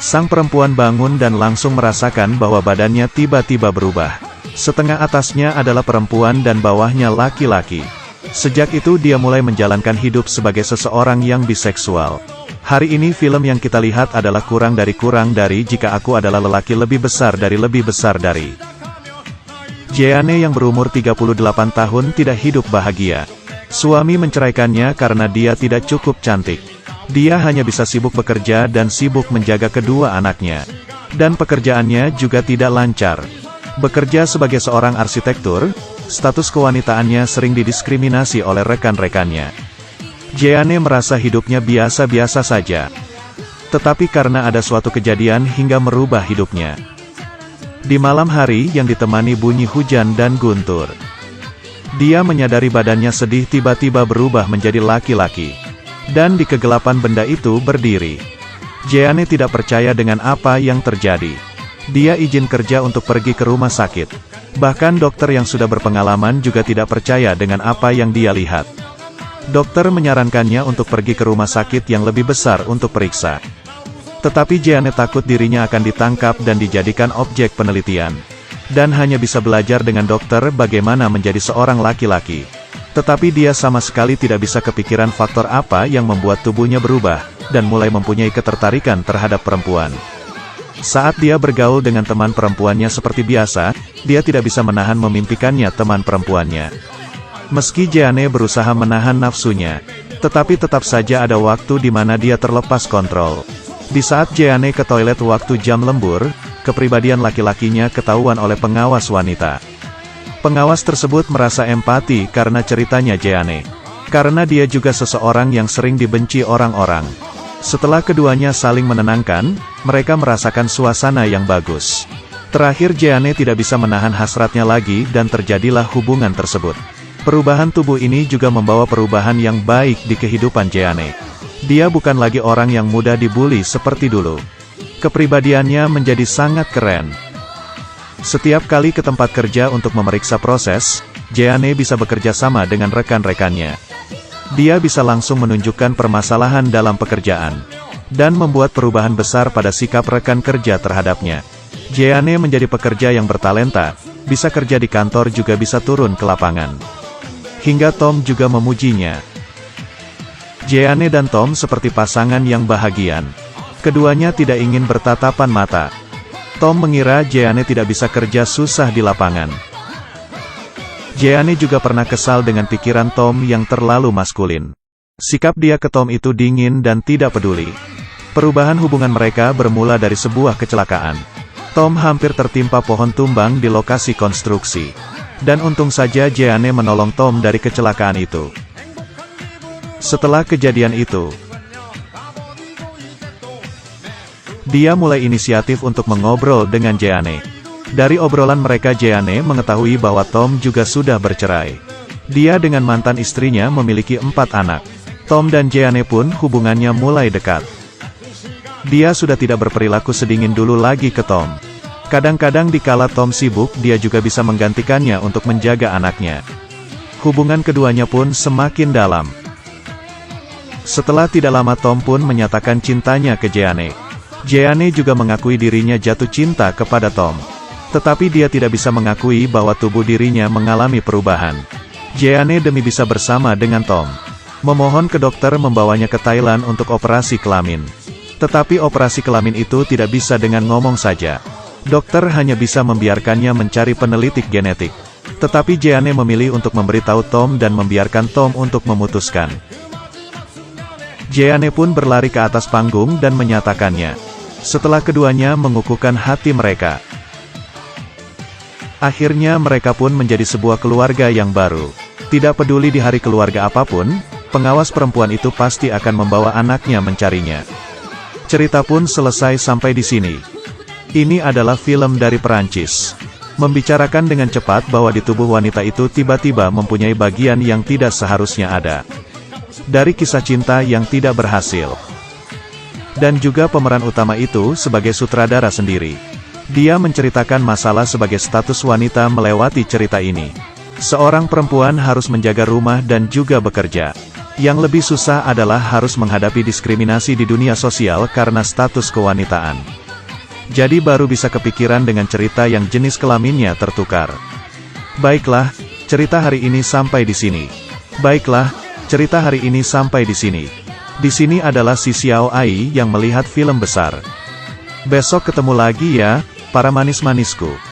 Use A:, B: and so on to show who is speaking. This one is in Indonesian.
A: Sang perempuan bangun dan langsung merasakan bahwa badannya tiba-tiba berubah. Setengah atasnya adalah perempuan dan bawahnya laki-laki. Sejak itu dia mulai menjalankan hidup sebagai seseorang yang biseksual. Hari ini film yang kita lihat adalah kurang dari jika aku adalah lelaki lebih besar dari. Jeanne yang berumur 38 tahun tidak hidup bahagia. Suami menceraikannya karena dia tidak cukup cantik. Dia hanya bisa sibuk bekerja dan sibuk menjaga kedua anaknya. Dan pekerjaannya juga tidak lancar. Bekerja sebagai seorang arsitektur, status kewanitaannya sering didiskriminasi oleh rekan-rekannya. Jeanne merasa hidupnya biasa-biasa saja. Tetapi karena ada suatu kejadian hingga merubah hidupnya. Di malam hari yang ditemani bunyi hujan dan guntur, dia menyadari badannya sedih tiba-tiba berubah menjadi laki-laki. Dan di kegelapan benda itu berdiri. Jeanne tidak percaya dengan apa yang terjadi. Dia izin kerja untuk pergi ke rumah sakit. Bahkan dokter yang sudah berpengalaman juga tidak percaya dengan apa yang dia lihat. Dokter menyarankannya untuk pergi ke rumah sakit yang lebih besar untuk periksa. Tetapi Jeanne takut dirinya akan ditangkap dan dijadikan objek penelitian. Dan hanya bisa belajar dengan dokter bagaimana menjadi seorang laki-laki. Tetapi dia sama sekali tidak bisa kepikiran faktor apa yang membuat tubuhnya berubah, dan mulai mempunyai ketertarikan terhadap perempuan. Saat dia bergaul dengan teman perempuannya seperti biasa, dia tidak bisa menahan memimpikannya teman perempuannya. Meski Jeanne berusaha menahan nafsunya, tetapi tetap saja ada waktu di mana dia terlepas kontrol. Di saat Jeanne ke toilet waktu jam lembur, kepribadian laki-lakinya ketahuan oleh pengawas wanita. Pengawas tersebut merasa empati karena ceritanya Jeanne. Karena dia juga seseorang yang sering dibenci orang-orang. Setelah keduanya saling menenangkan, mereka merasakan suasana yang bagus. Terakhir Jeanne tidak bisa menahan hasratnya lagi dan terjadilah hubungan tersebut. Perubahan tubuh ini juga membawa perubahan yang baik di kehidupan Jeanne. Dia bukan lagi orang yang mudah dibully seperti dulu. Kepribadiannya menjadi sangat keren. Setiap kali ke tempat kerja untuk memeriksa proses, Jeanne bisa bekerja sama dengan rekan-rekannya. Dia bisa langsung menunjukkan permasalahan dalam pekerjaan, dan membuat perubahan besar pada sikap rekan kerja terhadapnya. Jeanne menjadi pekerja yang bertalenta, bisa kerja di kantor juga bisa turun ke lapangan. Hingga Tom juga memujinya. Jeanne dan Tom seperti pasangan yang bahagia. Keduanya tidak ingin bertatapan mata. Tom mengira Jeanne tidak bisa kerja susah di lapangan. Jeanne juga pernah kesal dengan pikiran Tom yang terlalu maskulin. Sikap dia ke Tom itu dingin dan tidak peduli. Perubahan hubungan mereka bermula dari sebuah kecelakaan. Tom hampir tertimpa pohon tumbang di lokasi konstruksi. Dan untung saja Jeanne menolong Tom dari kecelakaan itu. Setelah kejadian itu, dia mulai inisiatif untuk mengobrol dengan Jeanne. Dari obrolan mereka Jeanne mengetahui bahwa Tom juga sudah bercerai. Dia dengan mantan istrinya memiliki 4 anak. Tom dan Jeanne pun hubungannya mulai dekat. Dia sudah tidak berperilaku sedingin dulu lagi ke Tom. Kadang-kadang dikala Tom sibuk dia juga bisa menggantikannya untuk menjaga anaknya. Hubungan keduanya pun semakin dalam. Setelah tidak lama Tom pun menyatakan cintanya ke Jeanne. Jeanne juga mengakui dirinya jatuh cinta kepada Tom. Tetapi dia tidak bisa mengakui bahwa tubuh dirinya mengalami perubahan. Jeanne demi bisa bersama dengan Tom, memohon ke dokter membawanya ke Thailand untuk operasi kelamin. Tetapi operasi kelamin itu tidak bisa dengan ngomong saja. Dokter hanya bisa membiarkannya mencari penelitik genetik. Tetapi Jeanne memilih untuk memberitahu Tom dan membiarkan Tom untuk memutuskan. Jeanne pun berlari ke atas panggung dan menyatakannya. Setelah keduanya mengukuhkan hati mereka. Akhirnya mereka pun menjadi sebuah keluarga yang baru. Tidak peduli di hari keluarga apapun, pengawas perempuan itu pasti akan membawa anaknya mencarinya. Cerita pun selesai sampai di sini. Ini adalah film dari Perancis. Membicarakan dengan cepat bahwa di tubuh wanita itu tiba-tiba mempunyai bagian yang tidak seharusnya ada. Dari kisah cinta yang tidak berhasil. Dan juga pemeran utama itu sebagai sutradara sendiri. Dia menceritakan masalah sebagai status wanita melewati cerita ini. Seorang perempuan harus menjaga rumah dan juga bekerja. Yang lebih susah adalah harus menghadapi diskriminasi di dunia sosial karena status kewanitaan. Jadi baru bisa kepikiran dengan cerita yang jenis kelaminnya tertukar. Baiklah, cerita hari ini sampai di sini. Di sini adalah si Xiao Ai yang melihat film besar. Besok ketemu lagi ya, para manis-manisku.